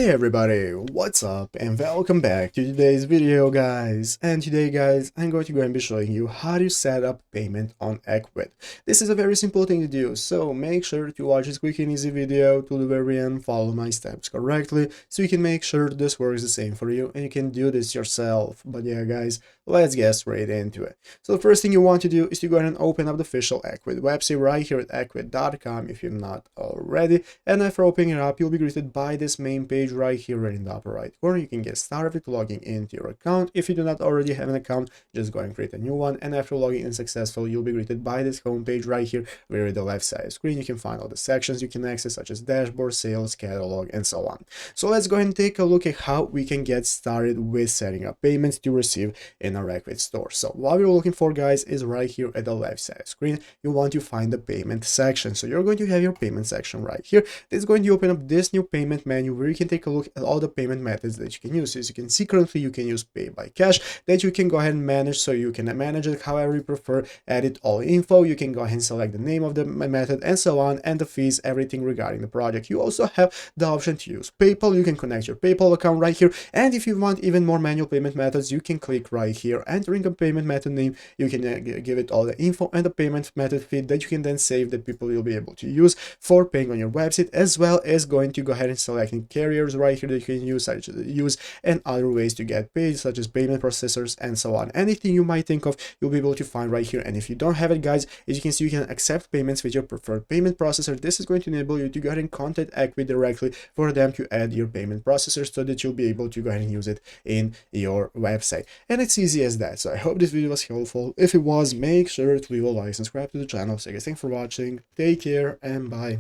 Hey everybody, what's up and welcome back to today's video guys. And today guys, I'm going to go and be showing you how to set up payment on Ecwid. This is a very simple thing to do, so make sure to watch this quick and easy video to the very end, follow my steps correctly, so you can make sure this works the same for you and you can do this yourself. But yeah guys, let's get straight into it. So the first thing you want to do is to go ahead and open up the official Ecwid website right here at ecwid.com if you're not already. And after opening it up, you'll be greeted by this main page right here in the upper right corner. You can get started with logging into your account. If you do not already have an account, just go and create a new one. And after logging in successful, you'll be greeted by this home page right here, where at the left side of the screen you can find all the sections you can access, such as dashboard, sales, catalog, and so on. So let's go ahead and take a look at how we can get started with setting up payments to receive in our Ecwid store. So what we're looking for, guys, is right here at the left side of the screen. You want to find the payment section. So you're going to have your payment section right here. It's going to open up this new payment menu where you can take a look at all the payment methods that you can use. As you can see, currently you can use pay by cash, that you can go ahead and manage, so you can manage it however you prefer, edit all info, you can go ahead and select the name of the method and so on, and the fees, everything regarding the project. You also have the option to use PayPal. You can connect your PayPal account right here, and if you want even more manual payment methods, you can click right here, entering a payment method name, you can give it all the info and the payment method feed that you can then save, that people will be able to use for paying on your website, as well as going to go ahead and selecting carriers right here that you can use, such as and other ways to get paid, such as payment processors and so on. Anything you might think of, you'll be able to find right here. And if you don't have it, guys, as you can see, you can accept payments with your preferred payment processor. This is going to enable you to go ahead and contact Ecwid directly for them to add your payment processor, so that you'll be able to go ahead and use it in your website. And it's easy as that. So I hope this video was helpful. If it was, make sure to leave a like, subscribe to the channel. So guys, thanks for watching, take care, and bye.